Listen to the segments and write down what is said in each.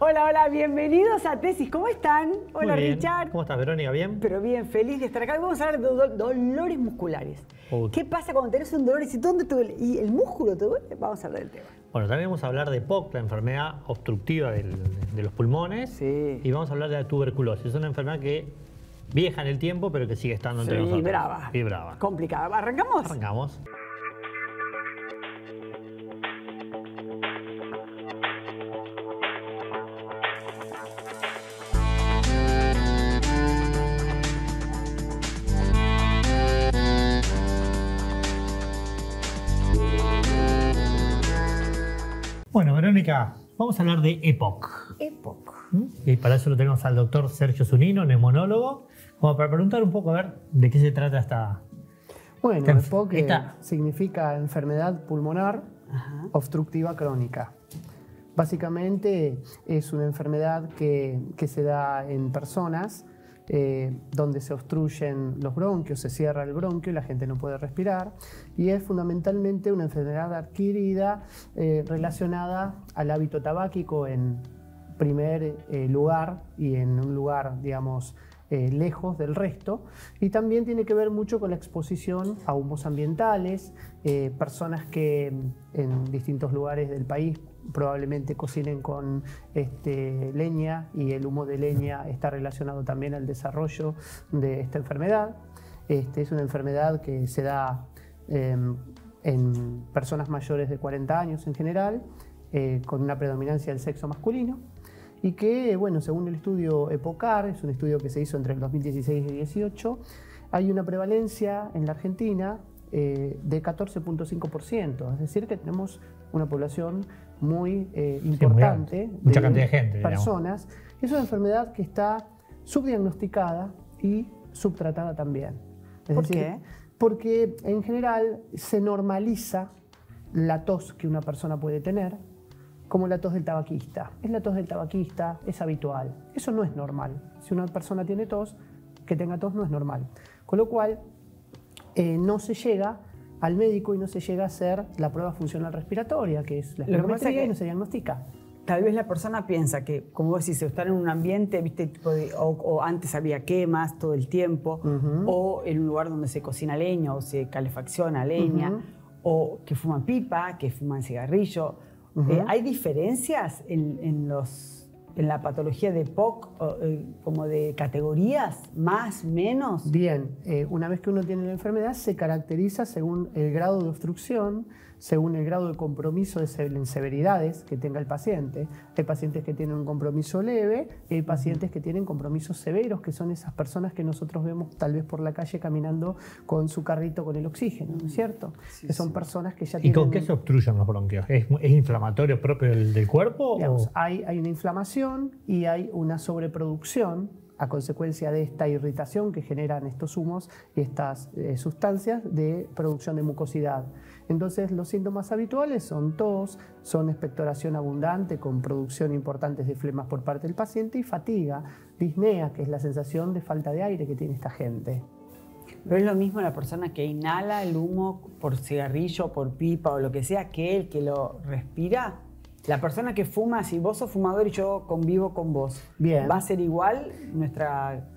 Hola, hola, bienvenidos a Tesis. ¿Cómo están? Hola, Muy bien. Richard. ¿Cómo estás, Verónica? ¿Bien? Pero bien, feliz de estar acá. Vamos a hablar de dolores musculares. ¿Qué pasa cuando tenés un dolor y dónde te duele? ¿Y el músculo te duele? Vamos a hablar del tema. Bueno, también vamos a hablar de POC, la enfermedad obstructiva de los pulmones. Sí. Y vamos a hablar de la tuberculosis. Es una enfermedad que vieja en el tiempo, pero que sigue estando entre nosotros. Brava. Y brava. Complicada. ¿Arrancamos? Arrancamos. Bueno, Verónica, vamos a hablar de EPOC. EPOC. Y para eso lo tenemos al doctor Sergio Zunino, neumonólogo, como para preguntar un poco a ver de qué se trata esta... Bueno, EPOC significa enfermedad pulmonar obstructiva crónica. Básicamente es una enfermedad que se da en personas donde se obstruyen los bronquios, se cierra el bronquio y la gente no puede respirar. Y es fundamentalmente una enfermedad adquirida relacionada al hábito tabáquico en primer lugar y en un lugar, digamos, lejos del resto, y también tiene que ver mucho con la exposición a humos ambientales, personas que en distintos lugares del país probablemente cocinen con leña, y el humo de leña está relacionado también al desarrollo de esta enfermedad. Es una enfermedad que se da en personas mayores de 40 años en general, con una predominancia del sexo masculino. Y que, bueno, según el estudio EPOCAR, es un estudio que se hizo entre el 2016 y el 2018, hay una prevalencia en la Argentina de 14.5%. Es decir, que tenemos una población muy importante, mucha cantidad de gente, personas. Es una enfermedad que está subdiagnosticada y subtratada también. ¿Por qué? Porque en general se normaliza la tos que una persona puede tener, como la tos del tabaquista. Es la tos del tabaquista, es habitual. Eso no es normal. Si una persona tiene tos, que tenga tos no es normal. Con lo cual, no se llega al médico y no se llega a hacer la prueba funcional respiratoria, que es la espirometría, y no se diagnostica. Tal vez la persona piensa que, como vos decís, estar en un ambiente, ¿viste? O antes había quemas todo el tiempo, o en un lugar donde se cocina leña o se calefacciona leña, o que fuman pipa, que fuman cigarrillo. ¿Hay diferencias en la patología de POC, como de categorías, más, menos? Bien, una vez que uno tiene la enfermedad, se caracteriza según el grado de obstrucción, según el grado de compromiso en severidades que tenga el paciente. Hay pacientes que tienen un compromiso leve y hay pacientes que tienen compromisos severos, que son esas personas que nosotros vemos tal vez por la calle caminando con su carrito con el oxígeno, ¿no es cierto? Sí, que son personas que ya ¿Y tienen... con qué se obstruyen los bronquios? ¿Es inflamatorio propio del cuerpo? Digamos, hay una inflamación y hay una sobreproducción a consecuencia de esta irritación que generan estos humos y estas sustancias de producción de mucosidad. Entonces, los síntomas habituales son tos, son expectoración abundante con producción importante de flemas por parte del paciente, y fatiga, disnea, que es la sensación de falta de aire que tiene esta gente. Pero es lo mismo la persona que inhala el humo por cigarrillo, por pipa o lo que sea, que el que lo respira. La persona que fuma, si vos sos fumador y yo convivo con vos, Bien. ¿va a ser igual nuestra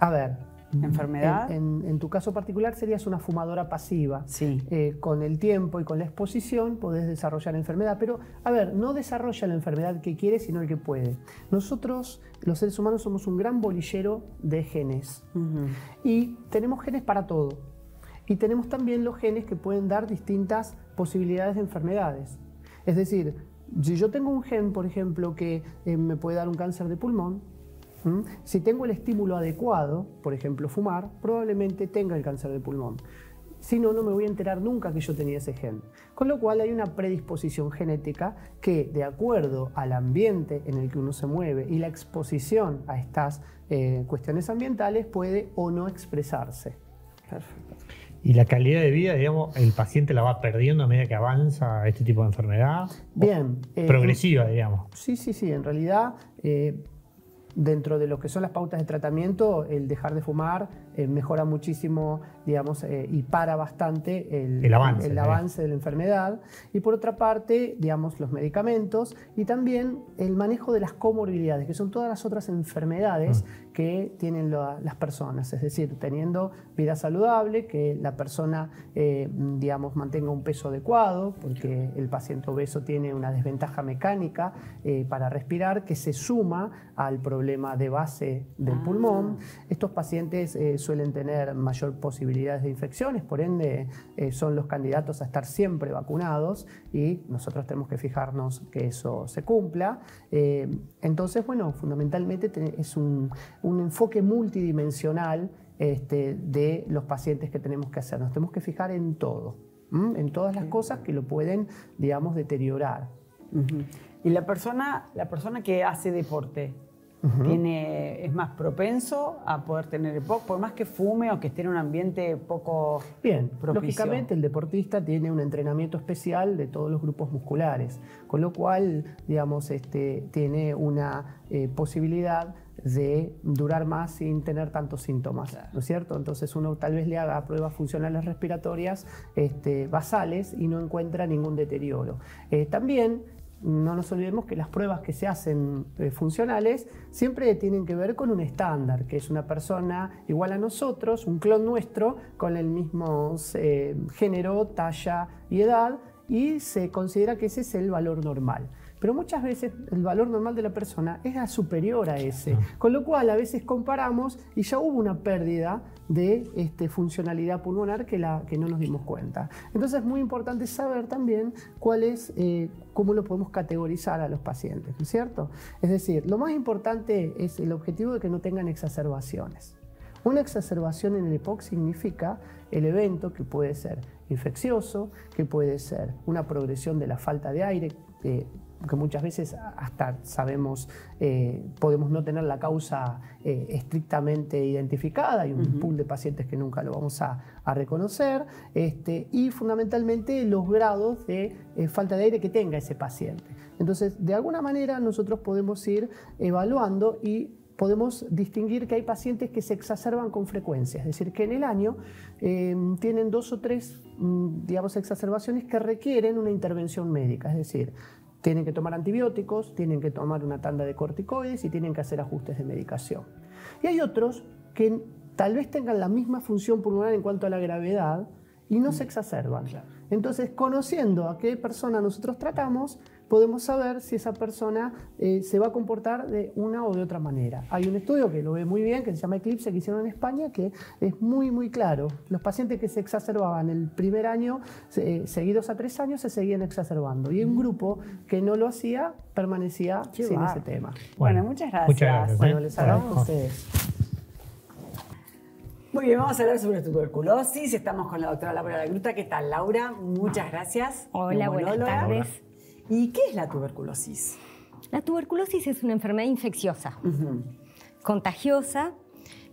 enfermedad? En tu caso particular serías una fumadora pasiva. Sí. Con el tiempo y con la exposición podés desarrollar la enfermedad. Pero, no desarrolla la enfermedad que quiere, sino el que puede. Nosotros, los seres humanos, somos un gran bolillero de genes. Y tenemos genes para todo. Y tenemos también los genes que pueden dar distintas posibilidades de enfermedades. Es decir, si yo tengo un gen, por ejemplo, que me puede dar un cáncer de pulmón, si tengo el estímulo adecuado, por ejemplo fumar, probablemente tenga el cáncer de pulmón. Si no, no me voy a enterar nunca que yo tenía ese gen. Con lo cual hay una predisposición genética que, de acuerdo al ambiente en el que uno se mueve y la exposición a estas cuestiones ambientales, puede o no expresarse. Perfecto. ¿Y la calidad de vida, digamos, el paciente la va perdiendo a medida que avanza este tipo de enfermedad? Bien. Progresiva, digamos. Sí. En realidad, Dentro de lo que son las pautas de tratamiento, el dejar de fumar mejora muchísimo, digamos, y para bastante el avance de la enfermedad. Y por otra parte, digamos, los medicamentos y también el manejo de las comorbilidades, que son todas las otras enfermedades que tienen las personas. Es decir, teniendo vida saludable, que la persona, digamos, mantenga un peso adecuado, porque el paciente obeso tiene una desventaja mecánica para respirar, que se suma al problema de base del pulmón. Estos pacientes suelen tener mayor posibilidades de infecciones, por ende son los candidatos a estar siempre vacunados y nosotros tenemos que fijarnos que eso se cumpla. Entonces, bueno, fundamentalmente es un enfoque multidimensional de los pacientes que tenemos que hacer. Nos tenemos que fijar en todo, en todas las cosas que lo pueden, digamos, deteriorar. Y la persona que hace deporte, ¿es más propenso a poder tener EPOC, por más que fume o que esté en un ambiente poco propicio? Lógicamente el deportista tiene un entrenamiento especial de todos los grupos musculares, con lo cual, digamos, tiene una posibilidad de durar más sin tener tantos síntomas, ¿no es cierto? Entonces uno tal vez le haga pruebas funcionales respiratorias basales y no encuentra ningún deterioro. También no nos olvidemos que las pruebas que se hacen funcionales siempre tienen que ver con un estándar, que es una persona igual a nosotros, un clon nuestro, con el mismo género, talla y edad, y se considera que ese es el valor normal. Pero muchas veces el valor normal de la persona es superior a ese, con lo cual a veces comparamos y ya hubo una pérdida de funcionalidad pulmonar que no nos dimos cuenta. Entonces es muy importante saber también cómo lo podemos categorizar a los pacientes, ¿no es cierto? Es decir, lo más importante es el objetivo de que no tengan exacerbaciones. Una exacerbación en el EPOC significa el evento que puede ser infeccioso, que puede ser una progresión de la falta de aire, que muchas veces hasta sabemos, podemos no tener la causa estrictamente identificada, hay un pool de pacientes que nunca lo vamos a reconocer, y fundamentalmente los grados de falta de aire que tenga ese paciente. Entonces, de alguna manera nosotros podemos ir evaluando y podemos distinguir que hay pacientes que se exacerban con frecuencia, es decir, que en el año tienen 2 o 3, digamos, exacerbaciones que requieren una intervención médica, es decir, tienen que tomar antibióticos, tienen que tomar una tanda de corticoides y tienen que hacer ajustes de medicación. Y hay otros que tal vez tengan la misma función pulmonar en cuanto a la gravedad y no se exacerban. Entonces, conociendo a qué persona nosotros tratamos, podemos saber si esa persona se va a comportar de una o de otra manera. Hay un estudio que lo ve muy bien, que se llama Eclipse, que hicieron en España, que es muy, muy claro. Los pacientes que se exacerbaban el primer año, seguidos a 3 años, se seguían exacerbando. Y un grupo que no lo hacía, permanecía sin ese tema. Bueno, muchas gracias. Muchas gracias. Bueno, les agradezco a ustedes. Muy bien, vamos a hablar sobre tuberculosis. Estamos con la doctora Laura Lagruta. ¿Qué tal, Laura? Muchas gracias. Hola, buenas tardes. ¿Y qué es la tuberculosis? La tuberculosis es una enfermedad infecciosa, contagiosa,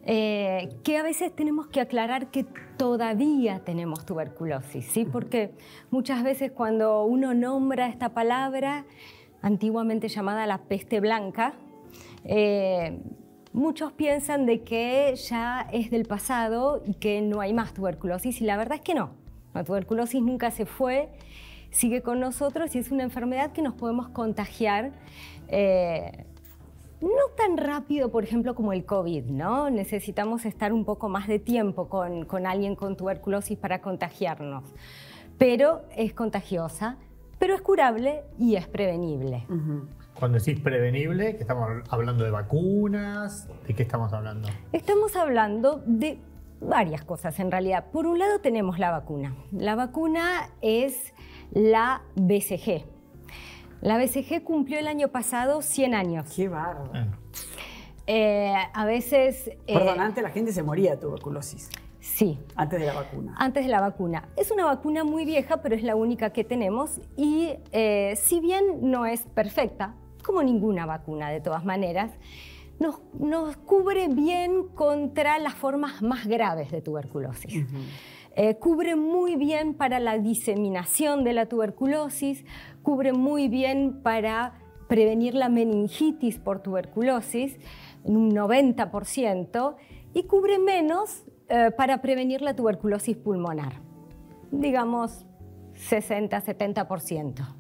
que a veces tenemos que aclarar que todavía tenemos tuberculosis, ¿sí? Porque muchas veces cuando uno nombra esta palabra, antiguamente llamada la peste blanca, muchos piensan de que ya es del pasado y que no hay más tuberculosis, y la verdad es que no. La tuberculosis nunca se fue, sigue con nosotros y es una enfermedad que nos podemos contagiar no tan rápido, por ejemplo, como el COVID, ¿no? Necesitamos estar un poco más de tiempo con alguien con tuberculosis para contagiarnos. Pero es contagiosa, pero es curable y es prevenible. Cuando decís prevenible, ¿que estamos hablando de vacunas? ¿De qué estamos hablando? Estamos hablando de varias cosas en realidad. Por un lado tenemos la vacuna. La vacuna es la BCG. La BCG cumplió el año pasado 100 años. ¡Qué bárbaro! A veces... Perdón, antes la gente se moría de tuberculosis. Sí. Antes de la vacuna. Antes de la vacuna. Es una vacuna muy vieja, pero es la única que tenemos y si bien no es perfecta, como ninguna vacuna de todas maneras, nos cubre bien contra las formas más graves de tuberculosis. Cubre muy bien para la diseminación de la tuberculosis, cubre muy bien para prevenir la meningitis por tuberculosis en un 90% y cubre menos para prevenir la tuberculosis pulmonar, digamos 60-70%.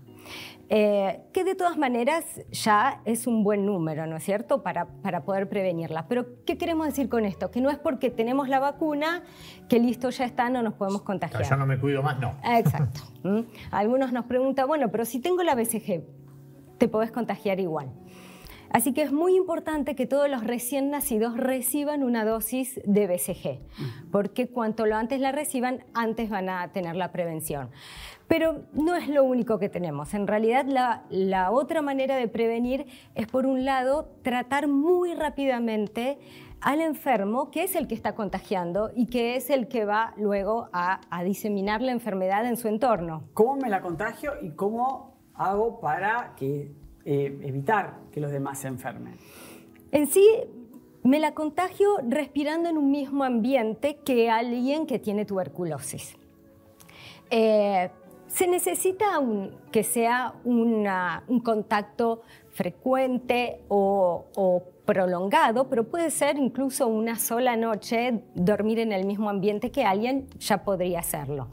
Que de todas maneras ya es un buen número, ¿no es cierto?, para poder prevenirla. Pero, ¿qué queremos decir con esto? Que no es porque tenemos la vacuna que listo, ya está, no nos podemos contagiar. Ya no me cuido más, no. Exacto. Algunos nos preguntan, bueno, pero si tengo la BCG, te podés contagiar igual. Así que es muy importante que todos los recién nacidos reciban una dosis de BCG, porque cuanto lo antes la reciban, antes van a tener la prevención. Pero no es lo único que tenemos. En realidad, la otra manera de prevenir es, por un lado, tratar muy rápidamente al enfermo, que es el que está contagiando y que es el que va luego a diseminar la enfermedad en su entorno. ¿Cómo me la contagio y cómo hago para evitar que los demás se enfermen? En sí, me la contagio respirando en un mismo ambiente que alguien que tiene tuberculosis. Se necesita que sea un contacto frecuente o prolongado, pero puede ser incluso una sola noche, dormir en el mismo ambiente que alguien, ya podría hacerlo.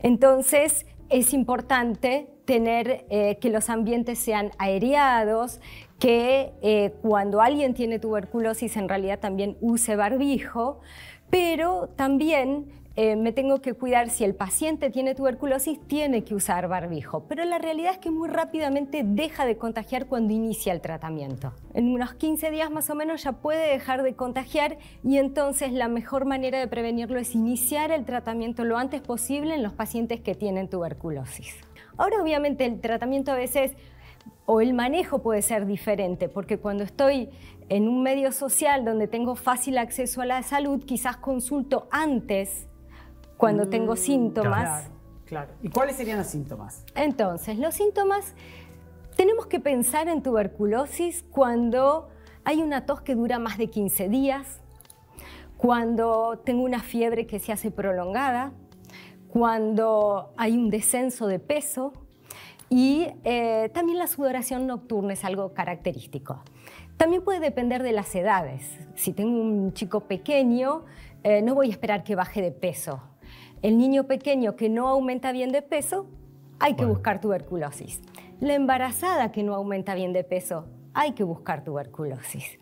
Entonces, es importante tener que los ambientes sean aireados, que cuando alguien tiene tuberculosis en realidad también use barbijo, pero también me tengo que cuidar, si el paciente tiene tuberculosis, tiene que usar barbijo. Pero la realidad es que muy rápidamente deja de contagiar cuando inicia el tratamiento. En unos 15 días más o menos ya puede dejar de contagiar y entonces la mejor manera de prevenirlo es iniciar el tratamiento lo antes posible en los pacientes que tienen tuberculosis. Ahora, obviamente, el tratamiento a veces o el manejo puede ser diferente, porque cuando estoy en un medio social donde tengo fácil acceso a la salud, quizás consulto antes cuando tengo síntomas. Claro. ¿Y cuáles serían los síntomas? Entonces, los síntomas, tenemos que pensar en tuberculosis cuando hay una tos que dura más de 15 días, cuando tengo una fiebre que se hace prolongada, cuando hay un descenso de peso y también la sudoración nocturna es algo característico. También puede depender de las edades. Si tengo un chico pequeño, no voy a esperar que baje de peso. El niño pequeño que no aumenta bien de peso, hay que buscar tuberculosis. La embarazada que no aumenta bien de peso, hay que buscar tuberculosis.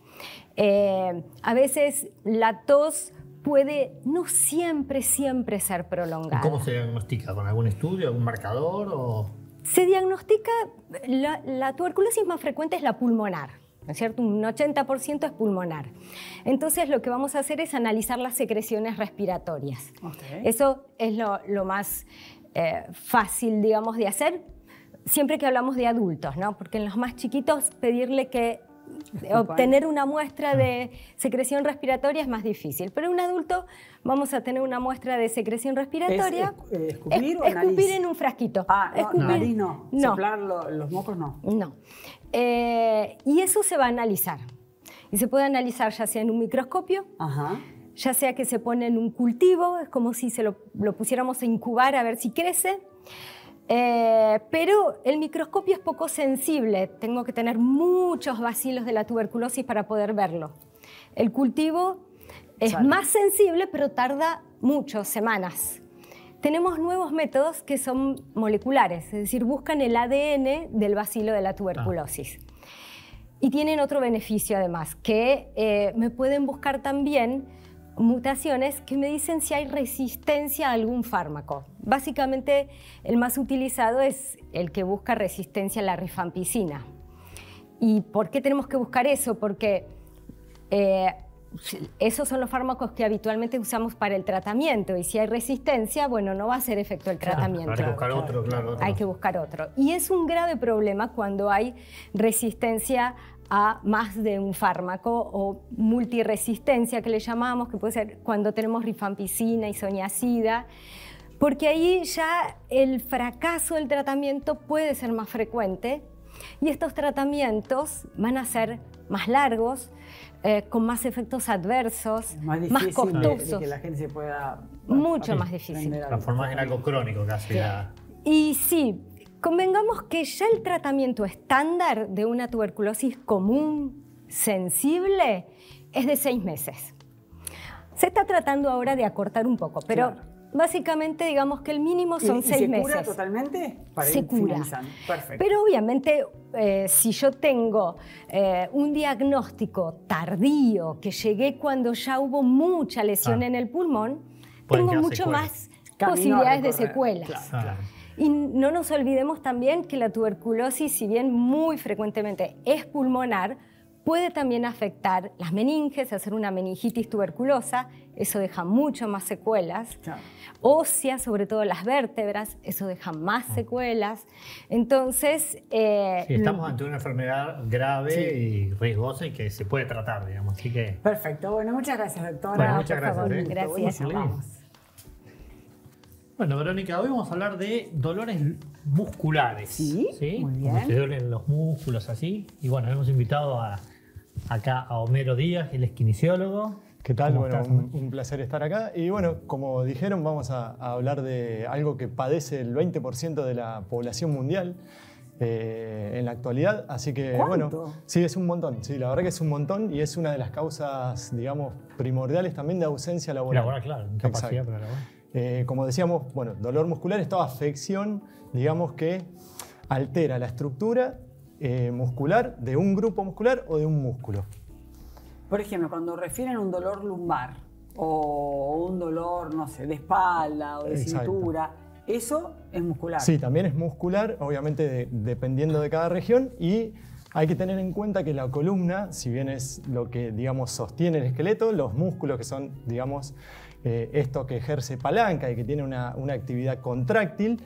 A veces la tos puede no siempre ser prolongada. ¿Cómo se diagnostica? ¿Con algún estudio, algún marcador? O... Se diagnostica, la tuberculosis más frecuente es la pulmonar, ¿no es cierto? Un 80% es pulmonar. Entonces lo que vamos a hacer es analizar las secreciones respiratorias. Okay. Eso es lo más fácil, digamos, de hacer, siempre que hablamos de adultos, ¿no? Porque en los más chiquitos pedirle que obtener una muestra de secreción respiratoria es más difícil, pero en un adulto vamos a tener una muestra de secreción respiratoria. ¿Escupir o escupir nariz? En un frasquito. Nariz no. Soplar los mocos no. No. Y eso se va a analizar. Y se puede analizar ya sea en un microscopio, ya sea que se pone en un cultivo, es como si lo pusiéramos a incubar a ver si crece. Pero el microscopio es poco sensible, tengo que tener muchos bacilos de la tuberculosis para poder verlo. El cultivo es más sensible, pero tarda mucho, semanas. Tenemos nuevos métodos que son moleculares, es decir, buscan el ADN del bacilo de la tuberculosis. Y tienen otro beneficio además, que me pueden buscar también mutaciones que me dicen si hay resistencia a algún fármaco. Básicamente, el más utilizado es el que busca resistencia a la rifampicina. ¿Y por qué tenemos que buscar eso? Porque esos son los fármacos que habitualmente usamos para el tratamiento, y si hay resistencia, bueno, no va a hacer efecto el tratamiento. Hay que buscar otro, claro. Hay que buscar otro. Y es un grave problema cuando hay resistencia a más de un fármaco o multiresistencia, que le llamamos, que puede ser cuando tenemos rifampicina, isoniazida, porque ahí ya el fracaso del tratamiento puede ser más frecuente y estos tratamientos van a ser más largos, con más efectos adversos, más costosos. De que la gente se pueda... Mucho más difícil. Transformar en algo crónico casi. Y sí, convengamos que ya el tratamiento estándar de una tuberculosis común, sensible, es de 6 meses. Se está tratando ahora de acortar un poco, pero básicamente digamos que el mínimo son 6 meses. ¿Se cura totalmente? Se cura. Perfecto. Pero obviamente si yo tengo un diagnóstico tardío, que llegué cuando ya hubo mucha lesión en el pulmón, tengo mucho más posibilidades de secuelas. Claro. Y no nos olvidemos también que la tuberculosis, si bien muy frecuentemente es pulmonar, puede también afectar las meninges, hacer una meningitis tuberculosa, eso deja mucho más secuelas. Claro. Óseas, sobre todo las vértebras, eso deja más secuelas. Entonces... sí, estamos ante una enfermedad grave y riesgosa y que se puede tratar, digamos. Así que... Perfecto. Bueno, muchas gracias, doctora. Bueno, muchas gracias. Favor, gracias. Vamos. Bueno, Verónica, hoy vamos a hablar de dolores musculares. Sí, muy bien. Cuando te duelen los músculos así. Y bueno, hemos invitado acá a Homero Díaz, él es kinesiólogo. ¿Qué tal? ¿Cómo Bueno, estás? un placer estar acá. Y bueno, como dijeron, vamos a hablar de algo que padece el 20% de la población mundial en la actualidad. Así que, ¿Cuánto? bueno, sí, es un montón. Sí, la verdad que es un montón y es una de las causas, digamos, primordiales también de ausencia laboral. Laboral, claro, incapacidad para laborar. Como decíamos, bueno, dolor muscular es toda afección, digamos, que altera la estructura muscular de un grupo muscular o de un músculo. Por ejemplo, cuando refieren un dolor lumbar o un dolor, no sé, de espalda o de cintura, ¿eso es muscular? Sí, también es muscular, obviamente dependiendo de cada región, y hay que tener en cuenta que la columna, si bien es lo que, digamos, sostiene el esqueleto, los músculos que son, digamos, esto que ejerce palanca y que tiene una actividad contráctil,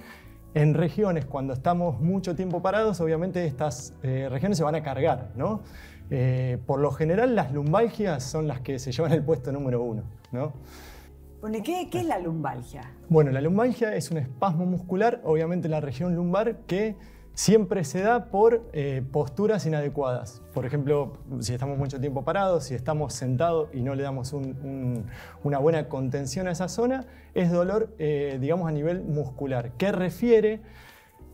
en regiones cuando estamos mucho tiempo parados, obviamente estas regiones se van a cargar, ¿no? Por lo general las lumbalgias son las que se llevan el puesto número 1, ¿no? Bueno, ¿qué es la lumbalgia? Bueno, la lumbalgia es un espasmo muscular, obviamente en la región lumbar, que siempre se da por posturas inadecuadas. Por ejemplo, si estamos mucho tiempo parados, si estamos sentados y no le damos una buena contención a esa zona, es dolor, digamos, a nivel muscular, que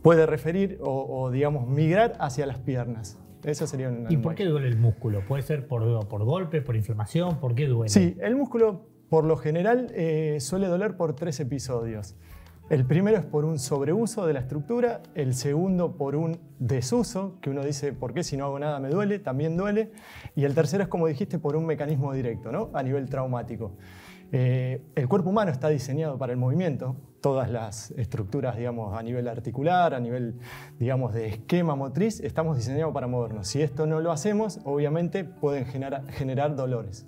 puede referir o digamos, migrar hacia las piernas. Eso sería una lumbalgia. ¿Y por qué duele el músculo? ¿Puede ser por golpe, por inflamación? ¿Por qué duele? Sí, el músculo por lo general suele doler por 3 episodios. El primero es por un sobreuso de la estructura, el segundo por un desuso, que uno dice, ¿por qué si no hago nada me duele? También duele. Y el tercero es, como dijiste, por un mecanismo directo, ¿no? A nivel traumático. El cuerpo humano está diseñado para el movimiento, todas las estructuras, digamos, a nivel articular, a nivel, digamos, de esquema motriz, estamos diseñados para movernos. Si esto no lo hacemos, obviamente pueden generar dolores.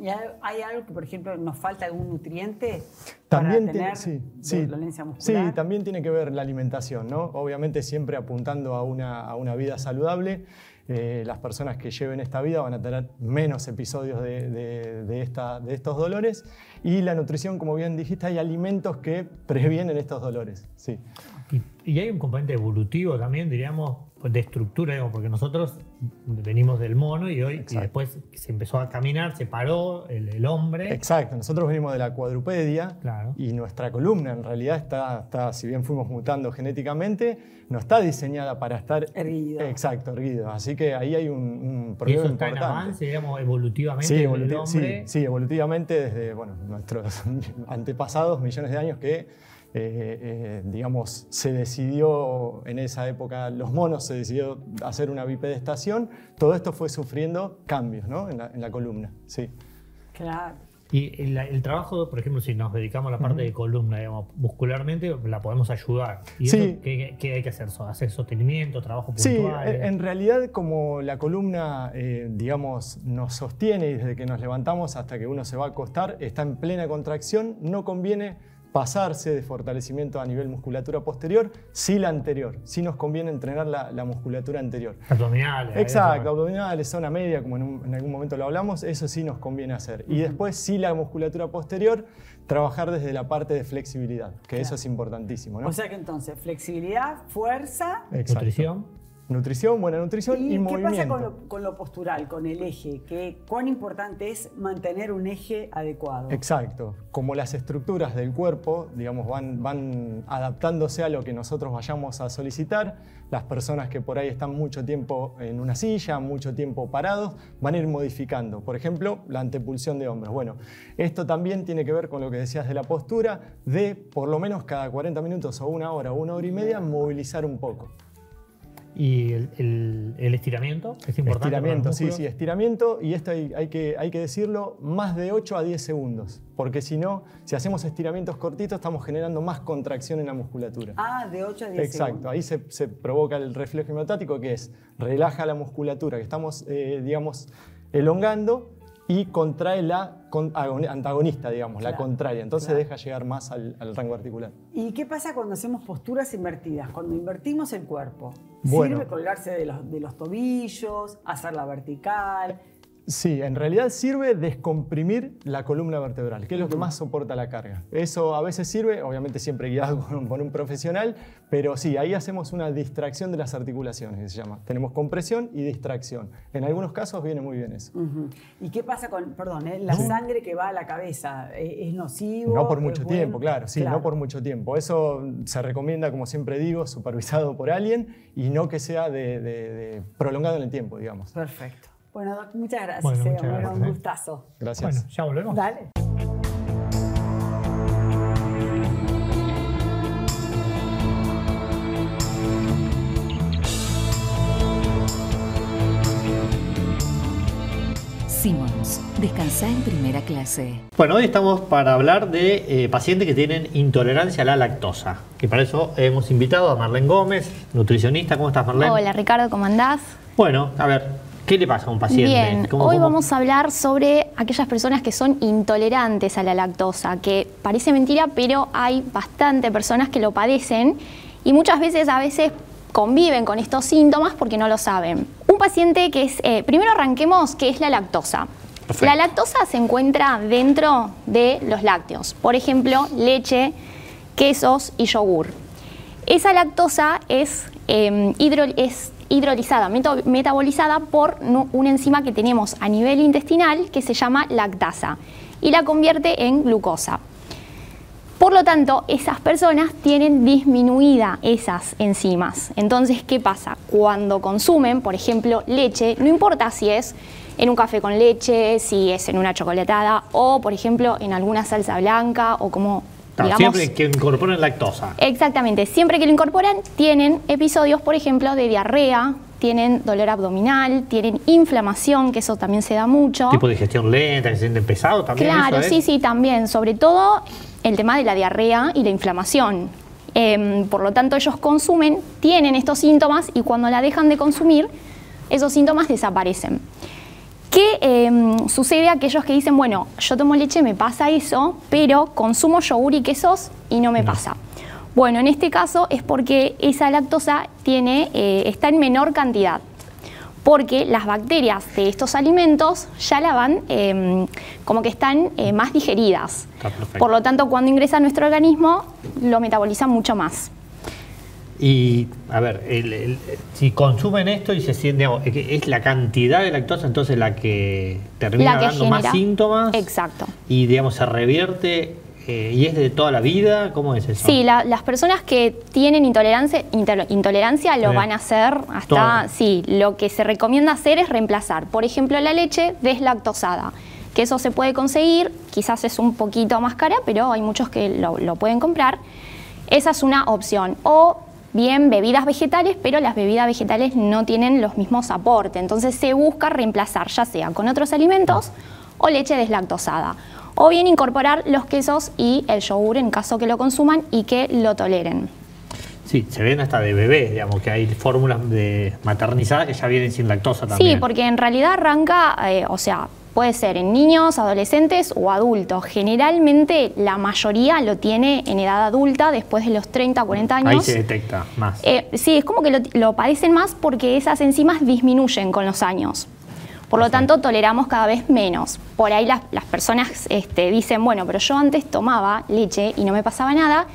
¿Y hay algo que, por ejemplo, nos falta algún nutriente también para tener dolencia muscular? Sí, también tiene que ver la alimentación, ¿no? Obviamente siempre apuntando a una vida saludable. Las personas que lleven esta vida van a tener menos episodios de estos dolores. Y la nutrición, como bien dijiste, hay alimentos que previenen estos dolores. Sí. Y hay un componente evolutivo también, diríamos, de estructura, digamos, porque nosotros venimos del mono y después se empezó a caminar, se paró el hombre. Exacto, nosotros venimos de la cuadrupedia, claro. Y nuestra columna en realidad está, si bien fuimos mutando genéticamente, no está diseñada para estar erguido. Exacto, erguido. Así que ahí hay un problema ¿Y eso importante. está en avance, digamos, evolutivamente Sí, del hombre? Sí, evolutivamente desde nuestros antepasados, millones de años que digamos, se decidió en esa época, los monos se decidió hacer una bipedestación, todo esto fue sufriendo cambios, ¿no? en la columna. Sí. Claro. Y el trabajo, por ejemplo, si nos dedicamos a la parte de columna, digamos, muscularmente, la podemos ayudar. ¿Y sí. eso qué hay que hacer? ¿Hacer sostenimiento, trabajo puntual? Sí, en realidad como la columna, digamos, nos sostiene y desde que nos levantamos hasta que uno se va a acostar, está en plena contracción, no conviene pasarse de fortalecimiento a nivel musculatura posterior, sí la anterior. Sí nos conviene entrenar la musculatura anterior. Abdominales. Exacto, abdominales, zona media, como en algún momento lo hablamos, eso sí nos conviene hacer. Y después sí la musculatura posterior, trabajar desde la parte de flexibilidad, que eso es importantísimo, ¿no? O sea que entonces, flexibilidad, fuerza, nutrición. Nutrición, buena nutrición y movimiento. ¿Qué pasa con lo postural, con el eje? ¿Cuán importante es mantener un eje adecuado? Exacto. Como las estructuras del cuerpo, digamos, van adaptándose a lo que nosotros vayamos a solicitar, las personas que por ahí están mucho tiempo en una silla, mucho tiempo parados, van a ir modificando. Por ejemplo, la antepulsión de hombros. Bueno, esto también tiene que ver con lo que decías de la postura, de por lo menos cada 40 minutos o una hora y media, movilizar un poco. ¿Y el estiramiento? ¿Es importante? Estiramiento, sí, estiramiento. Y esto hay que decirlo, más de 8 a 10 segundos. Porque si no, si hacemos estiramientos cortitos, estamos generando más contracción en la musculatura. Ah, de 8 a 10 Exacto, segundos. ahí se provoca el reflejo hemiostático, que es relaja la musculatura que estamos, digamos, elongando y contrae la antagonista, digamos, claro, la contraria. Entonces deja llegar más al rango articular. ¿Y qué pasa cuando hacemos posturas invertidas? Cuando invertimos el cuerpo, bueno, ¿sirve colgarse de los tobillos, hacerla vertical? Sí, en realidad sirve descomprimir la columna vertebral, que es lo que más soporta la carga. Eso a veces sirve, obviamente siempre guiado por un profesional, pero sí, ahí hacemos una distracción de las articulaciones, que se llama. Tenemos compresión y distracción. En algunos casos viene muy bien eso. ¿Y qué pasa con, la sangre que va a la cabeza? ¿Es nocivo? No por mucho tiempo, claro, sí, claro. No por mucho tiempo. Eso se recomienda, como siempre digo, supervisado por alguien y no que sea prolongado en el tiempo, digamos. Perfecto. Bueno, Doc, muchas gracias. Bueno, muchas gracias. Un gustazo. Gracias. Bueno, ya volvemos. Dale. Simmons, descansá en primera clase. Bueno, hoy estamos para hablar de pacientes que tienen intolerancia a la lactosa. Y para eso hemos invitado a Marlene Gómez, nutricionista. ¿Cómo estás, Marlene? Hola, Ricardo, ¿cómo andás? Bueno, a ver, ¿qué le pasa a un paciente? Bien, hoy vamos a hablar sobre aquellas personas que son intolerantes a la lactosa, que parece mentira, pero hay bastante personas que lo padecen y muchas veces conviven con estos síntomas porque no lo saben. Un paciente que es, primero arranquemos, ¿qué es la lactosa? Perfecto. La lactosa se encuentra dentro de los lácteos, por ejemplo, leche, quesos y yogur. Esa lactosa es hidrolizada, metabolizada por una enzima que tenemos a nivel intestinal que se llama lactasa y la convierte en glucosa. Por lo tanto, esas personas tienen disminuida esas enzimas. Entonces, ¿qué pasa? Cuando consumen, por ejemplo, leche, no importa si es en un café con leche, si es en una chocolatada o, por ejemplo, en alguna salsa blanca o como... digamos, siempre que incorporan lactosa. Exactamente, siempre que lo incorporan tienen episodios, por ejemplo, de diarrea, tienen dolor abdominal, tienen inflamación, que eso también se da mucho. Tipo de digestión lenta, que se sienten pesados también. Claro, sí, también, sobre todo el tema de la diarrea y la inflamación. Por lo tanto, ellos consumen, tienen estos síntomas y cuando la dejan de consumir, esos síntomas desaparecen. ¿Qué sucede a aquellos que dicen, bueno, yo tomo leche, me pasa eso, pero consumo yogur y quesos y no me pasa? Bueno, en este caso es porque esa lactosa está en menor cantidad, porque las bacterias de estos alimentos ya la van, como que están más digeridas. Por lo tanto, cuando ingresa a nuestro organismo, lo metaboliza mucho más. Y, a ver, si consumen esto y se sienten, es la cantidad de lactosa entonces la que termina dando más síntomas. Exacto. Y, digamos, se revierte, y es de toda la vida. ¿Cómo es eso? Sí, las personas que tienen intolerancia lo van a hacer hasta... Sí, lo que se recomienda hacer es reemplazar, por ejemplo, la leche deslactosada, que eso se puede conseguir, quizás es un poquito más cara, pero hay muchos que lo pueden comprar. Esa es una opción. O bien bebidas vegetales, pero las bebidas vegetales no tienen los mismos aportes. Entonces se busca reemplazar, ya sea con otros alimentos o leche deslactosada. O bien incorporar los quesos y el yogur en caso que lo consuman y que lo toleren. Sí, se ven hasta de bebés, digamos, que hay fórmulas maternizadas que ya vienen sin lactosa también. Sí, porque en realidad arranca, puede ser en niños, adolescentes o adultos. Generalmente la mayoría lo tiene en edad adulta, después de los 30, 40 años. Ahí se detecta más. Sí, es como que lo padecen más porque esas enzimas disminuyen con los años. Por lo tanto, toleramos cada vez menos. Por ahí las personas dicen, bueno, pero yo antes tomaba leche y no me pasaba nada.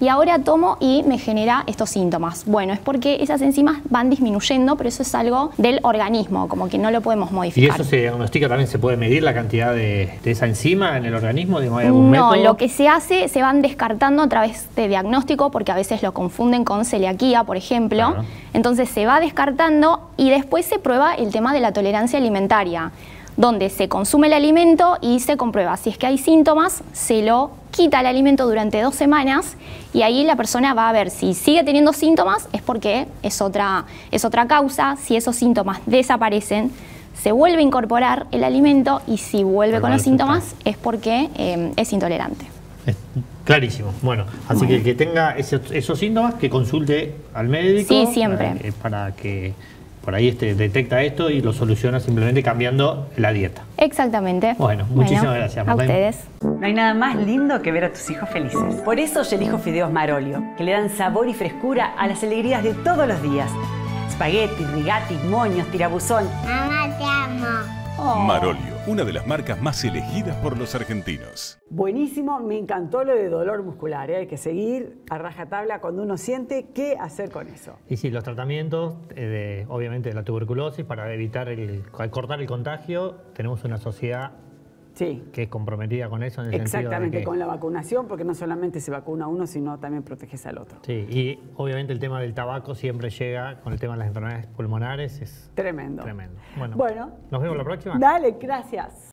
y ahora tomo y me genera estos síntomas. Bueno, es porque esas enzimas van disminuyendo, pero eso es algo del organismo, como que no lo podemos modificar. ¿Y eso se diagnostica también? ¿Se puede medir la cantidad de esa enzima en el organismo? ¿Hay algún método? No, lo que se hace, se van descartando a través de diagnóstico, porque a veces lo confunden con celiaquía, por ejemplo. Claro. Entonces se va descartando y después se prueba el tema de la tolerancia alimentaria, donde se consume el alimento y se comprueba si es que hay síntomas, se lo quita el alimento durante 2 semanas y ahí la persona va a ver si sigue teniendo síntomas, es porque es otra causa. Si esos síntomas desaparecen, se vuelve a incorporar el alimento y si vuelve con los síntomas es porque es intolerante. Clarísimo. Bueno, así que el que tenga esos síntomas, que consulte al médico. Sí, siempre. Para que por ahí detecta esto y lo soluciona simplemente cambiando la dieta. Exactamente. Bueno, muchísimas gracias. A ustedes. No hay nada más lindo que ver a tus hijos felices. Por eso yo elijo fideos Marolio, que le dan sabor y frescura a las alegrías de todos los días. Spaghetti, rigati, moños, tirabuzón. Mamá, te amo. Oh. Marolio, una de las marcas más elegidas por los argentinos. Buenísimo, me encantó lo de dolor muscular. Hay que seguir a rajatabla cuando uno siente qué hacer con eso. Y sí, los tratamientos, obviamente de la tuberculosis, para evitar cortar el contagio, tenemos una sociedad que es comprometida con eso. En el Exactamente, sentido de que, con la vacunación, porque no solamente se vacuna uno, sino también proteges al otro. Sí, y obviamente el tema del tabaco siempre llega con el tema de las enfermedades pulmonares. Es tremendo. Bueno, ¿nos vemos la próxima? Dale, gracias.